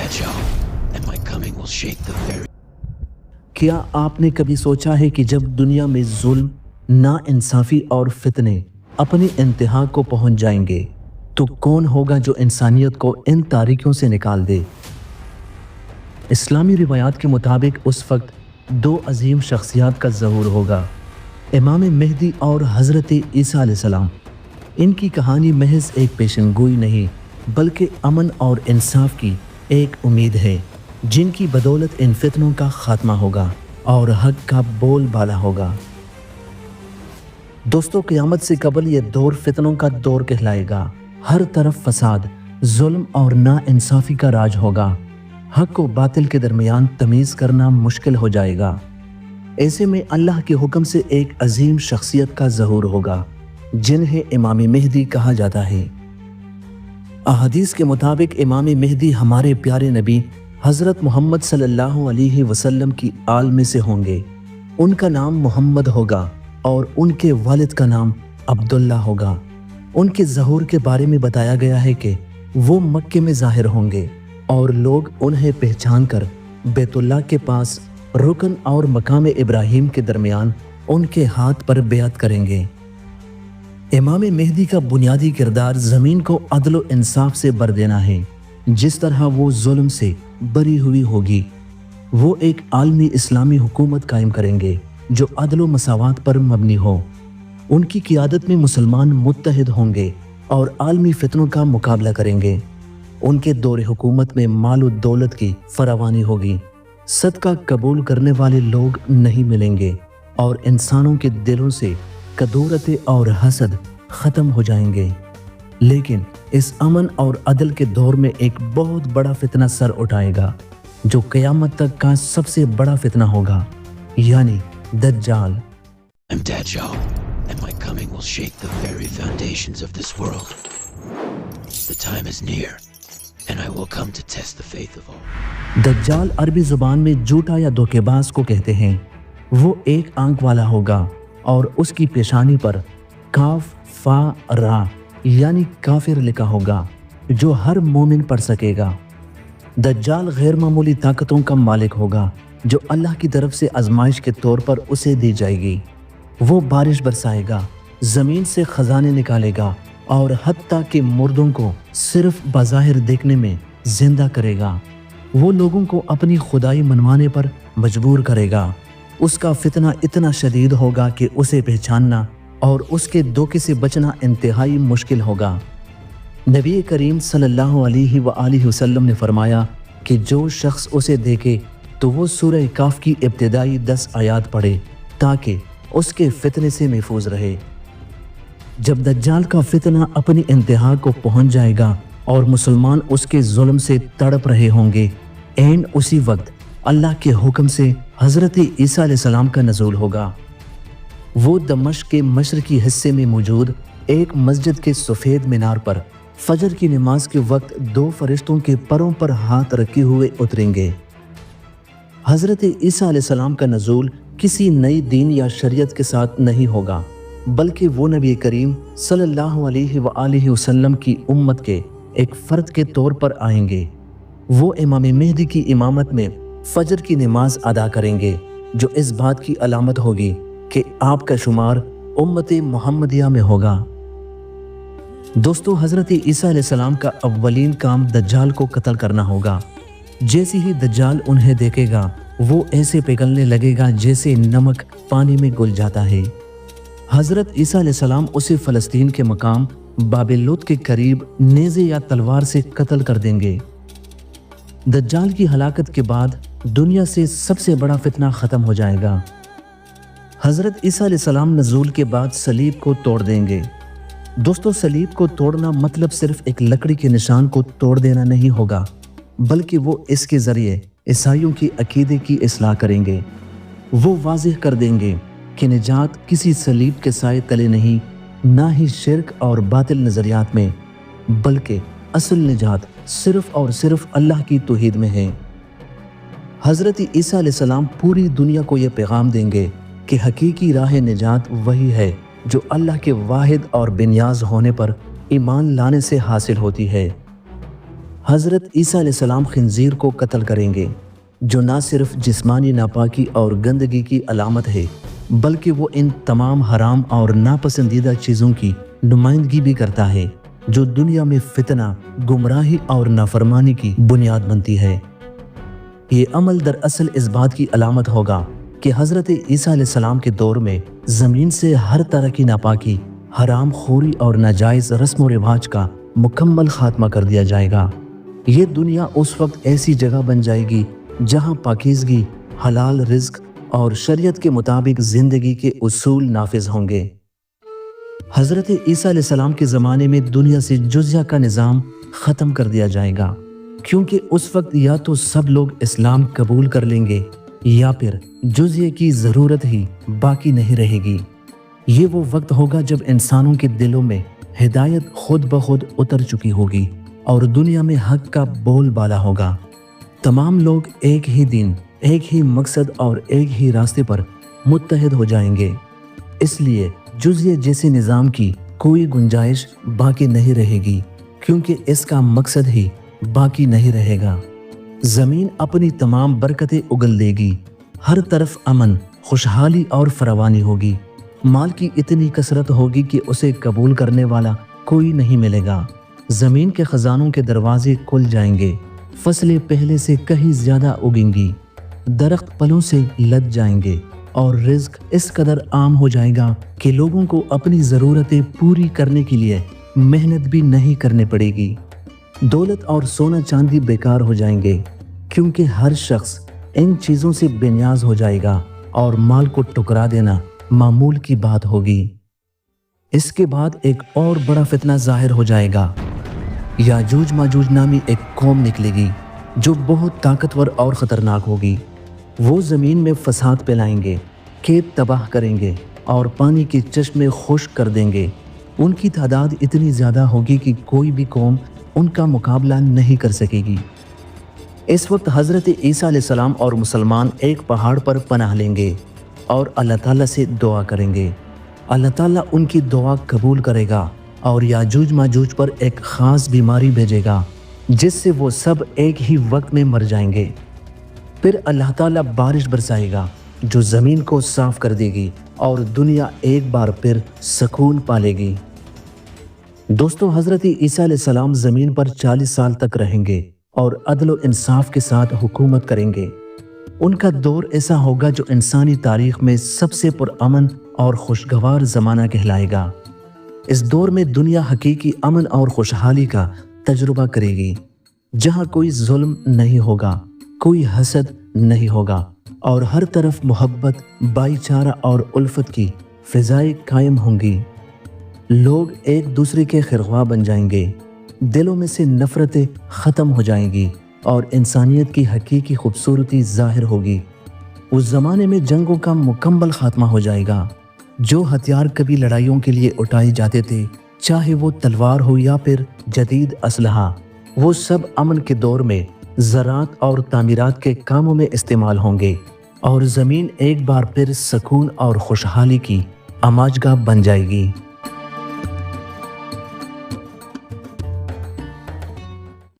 Dajjal, and my coming will shake the very. کیا آپ نے کبھی سوچا ہے کہ جب دنیا میں ظلم، ناانصافی اور فتنے اپنی انتہا کو پہنچ جائیں گے تو کون ہوگا جو انسانیت کو ان تاریکیوں سے نکال دے؟ اسلامی روایات کے مطابق اس وقت دو عظیم شخصیات کا ظہور ہوگا، امام مہدی اور حضرت عیسیٰ علیہ السلام۔ ان کی کہانی محض ایک پیشن گوئی نہیں بلکہ امن اور انصاف کی ایک امید ہے، جن کی بدولت ان فتنوں کا خاتمہ ہوگا اور حق کا بول بالا ہوگا۔ دوستو، قیامت سے قبل یہ دور فتنوں کا دور کہلائے گا۔ ہر طرف فساد، ظلم اور ناانصافی کا راج ہوگا۔ حق و باطل کے درمیان تمیز کرنا مشکل ہو جائے گا۔ ایسے میں اللہ کے حکم سے ایک عظیم شخصیت کا ظہور ہوگا جنہیں امام مہدی کہا جاتا ہے۔ احادیث کے مطابق امام مہدی ہمارے پیارے نبی حضرت محمد صلی اللہ علیہ وسلم کی آل میں سے ہوں گے۔ ان کا نام محمد ہوگا اور ان کے والد کا نام عبداللہ ہوگا۔ ان کے ظہور کے بارے میں بتایا گیا ہے کہ وہ مکے میں ظاہر ہوں گے اور لوگ انہیں پہچان کر بیت اللہ کے پاس رکن اور مقام ابراہیم کے درمیان ان کے ہاتھ پر بیعت کریں گے۔ امام مہدی کا بنیادی کردار زمین کو عدل و انصاف سے بھر دینا ہے۔ جس طرح وہ ظلم سے بری ہوئی ہوگی، وہ ایک عالمی اسلامی حکومت قائم کریں گے جو عدل و مساوات پر مبنی ہو۔ ان کی قیادت میں مسلمان متحد ہوں گے اور عالمی فتنوں کا مقابلہ کریں گے۔ ان کے دور حکومت میں مال و دولت کی فراوانی ہوگی، صدقہ قبول کرنے والے لوگ نہیں ملیں گے اور انسانوں کے دلوں سے کدورت اور حسد ختم ہو جائیں گے۔ لیکن اس امن اور عدل کے دور میں ایک بہت بڑا فتنہ سر اٹھائے گا جو قیامت تک کا سب سے بڑا فتنہ ہوگا، یعنی دجال۔ I'm Dajjal, and my coming will shake the very foundations of this world. The time is near, and I will come to test the faith of all. دجال عربی زبان میں جھوٹا یا دھوکے باز کو کہتے ہیں۔ وہ ایک آنکھ والا ہوگا اور اس کی پیشانی پر کاف فا را یعنی کافر لکھا ہوگا جو ہر مومن پڑھ سکے گا۔ دجال غیر معمولی طاقتوں کا مالک ہوگا جو اللہ کی طرف سے آزمائش کے طور پر اسے دی جائے گی۔ وہ بارش برسائے گا، زمین سے خزانے نکالے گا اور حتیٰ کہ مردوں کو صرف بظاہر دیکھنے میں زندہ کرے گا۔ وہ لوگوں کو اپنی خدائی منوانے پر مجبور کرے گا۔ اس کا فتنہ اتنا شدید ہوگا کہ اسے پہچاننا اور اس کے دھوکے سے بچنا انتہائی مشکل ہوگا۔ نبی کریم صلی اللہ علیہ وآلہ وسلم نے فرمایا کہ جو شخص اسے دیکھے تو وہ سورہ کاف کی ابتدائی 10 آیات پڑھے تاکہ اس کے فتنے سے محفوظ رہے۔ جب دجال کا فتنہ اپنی انتہا کو پہنچ جائے گا اور مسلمان اس کے ظلم سے تڑپ رہے ہوں گے، عین اسی وقت اللہ کے حکم سے حضرت عیسیٰ علیہ السلام کا نزول ہوگا۔ وہ دمشق کے مشرقی حصے میں موجود ایک مسجد کے سفید مینار پر فجر کی نماز کے وقت 2 فرشتوں کے پروں پر ہاتھ رکھے ہوئے اتریں گے۔ حضرت عیسیٰ علیہ السلام کا نزول کسی نئی دین یا شریعت کے ساتھ نہیں ہوگا، بلکہ وہ نبی کریم صلی اللہ علیہ وآلہ وسلم کی امت کے ایک فرد کے طور پر آئیں گے۔ وہ امام مہدی کی امامت میں فجر کی نماز ادا کریں گے، جو اس بات کی علامت ہوگی کہ آپ کا شمار امت محمدیہ میں ہوگا۔ دوستو، حضرت عیسیٰ علیہ السلام کا اولین کام دجال کو قتل کرنا ہوگا۔ جیسے ہی دجال انہیں دیکھے گا، وہ ایسے پگھلنے لگے گا جیسے نمک پانی میں گل جاتا ہے۔ حضرت عیسیٰ علیہ السلام اسے فلسطین کے مقام بابلوت کے قریب نیزے یا تلوار سے قتل کر دیں گے۔ دجال کی ہلاکت کے بعد دنیا سے سب سے بڑا فتنہ ختم ہو جائے گا۔ حضرت عیسیٰ علیہ السلام نزول کے بعد صلیب کو توڑ دیں گے۔ دوستو، صلیب کو توڑنا مطلب صرف ایک لکڑی کے نشان کو توڑ دینا نہیں ہوگا، بلکہ وہ اس کے ذریعے عیسائیوں کی عقیدے کی اصلاح کریں گے۔ وہ واضح کر دیں گے کہ نجات کسی صلیب کے سائے تلے نہیں، نہ ہی شرک اور باطل نظریات میں، بلکہ اصل نجات صرف اور صرف اللہ کی توحید میں ہے۔ حضرت عیسیٰ علیہ السلام پوری دنیا کو یہ پیغام دیں گے کہ حقیقی راہ نجات وہی ہے جو اللہ کے واحد اور بے نیاز ہونے پر ایمان لانے سے حاصل ہوتی ہے۔ حضرت عیسیٰ علیہ السلام خنزیر کو قتل کریں گے، جو نہ صرف جسمانی ناپاکی اور گندگی کی علامت ہے بلکہ وہ ان تمام حرام اور ناپسندیدہ چیزوں کی نمائندگی بھی کرتا ہے جو دنیا میں فتنہ، گمراہی اور نافرمانی کی بنیاد بنتی ہے۔ یہ عمل دراصل اس بات کی علامت ہوگا کہ حضرت عیسیٰ علیہ السلام کے دور میں زمین سے ہر طرح کی ناپاکی، حرام خوری اور ناجائز رسم و رواج کا مکمل خاتمہ کر دیا جائے گا۔ یہ دنیا اس وقت ایسی جگہ بن جائے گی جہاں پاکیزگی، حلال رزق اور شریعت کے مطابق زندگی کے اصول نافذ ہوں گے۔ حضرت عیسیٰ علیہ السلام کے زمانے میں دنیا سے جزیہ کا نظام ختم کر دیا جائے گا، کیونکہ اس وقت یا تو سب لوگ اسلام قبول کر لیں گے یا پھر جزیے کی ضرورت ہی باقی نہیں رہے گی۔ یہ وہ وقت ہوگا جب انسانوں کے دلوں میں ہدایت خود بخود اتر چکی ہوگی اور دنیا میں حق کا بول بالا ہوگا۔ تمام لوگ ایک ہی دین، ایک ہی مقصد اور ایک ہی راستے پر متحد ہو جائیں گے۔ اس لیے جزیے جیسے نظام کی کوئی گنجائش باقی نہیں رہے گی، کیونکہ اس کا مقصد ہی باقی نہیں رہے گا۔ زمین اپنی تمام برکتیں اگل دے گی، ہر طرف امن، خوشحالی اور فراوانی ہوگی۔ مال کی اتنی کثرت ہوگی کہ اسے قبول کرنے والا کوئی نہیں ملے گا۔ زمین کے خزانوں کے دروازے کھل جائیں گے، فصلیں پہلے سے کہیں زیادہ اگیں گی، درخت پلوں سے لد جائیں گے اور رزق اس قدر عام ہو جائے گا کہ لوگوں کو اپنی ضرورتیں پوری کرنے کے لیے محنت بھی نہیں کرنے پڑے گی۔ دولت اور سونا چاندی بیکار ہو جائیں گے، کیونکہ ہر شخص ان چیزوں سے بے نیاز ہو جائے گا اور مال کو ٹکرا دینا معمول کی بات ہوگی۔ اس کے بعد ایک اور بڑا فتنہ ظاہر ہو جائے گا۔ یاجوج ماجوج نامی ایک قوم نکلے گی جو بہت طاقتور اور خطرناک ہوگی۔ وہ زمین میں فساد پھیلائیں گے، کھیت تباہ کریں گے اور پانی کے چشمے خشک کر دیں گے۔ ان کی تعداد اتنی زیادہ ہوگی کہ کوئی بھی قوم ان کا مقابلہ نہیں کر سکے گی۔ اس وقت حضرت عیسیٰ علیہ السلام اور مسلمان ایک پہاڑ پر پناہ لیں گے اور اللہ تعالیٰ سے دعا کریں گے۔ اللہ تعالیٰ ان کی دعا قبول کرے گا اور یاجوج ماجوج پر ایک خاص بیماری بھیجے گا جس سے وہ سب ایک ہی وقت میں مر جائیں گے۔ پھر اللہ تعالیٰ بارش برسائے گا جو زمین کو صاف کر دے گی اور دنیا ایک بار پھر سکون پالے گی۔ دوستو، حضرت عیسیٰ علیہ السلام زمین پر 40 سال تک رہیں گے اور عدل و انصاف کے ساتھ حکومت کریں گے۔ ان کا دور ایسا ہوگا جو انسانی تاریخ میں سب سے پرامن اور خوشگوار زمانہ کہلائے گا۔ اس دور میں دنیا حقیقی امن اور خوشحالی کا تجربہ کرے گی، جہاں کوئی ظلم نہیں ہوگا، کوئی حسد نہیں ہوگا اور ہر طرف محبت، بھائی چارہ اور الفت کی فضائیں قائم ہوں گی۔ لوگ ایک دوسرے کے خیرخواہ بن جائیں گے، دلوں میں سے نفرتیں ختم ہو جائیں گی اور انسانیت کی حقیقی خوبصورتی ظاہر ہوگی۔ اس زمانے میں جنگوں کا مکمل خاتمہ ہو جائے گا۔ جو ہتھیار کبھی لڑائیوں کے لیے اٹھائے جاتے تھے، چاہے وہ تلوار ہو یا پھر جدید اسلحہ، وہ سب امن کے دور میں زراعت اور تعمیرات کے کاموں میں استعمال ہوں گے اور زمین ایک بار پھر سکون اور خوشحالی کی آماجگاہ بن جائے گی۔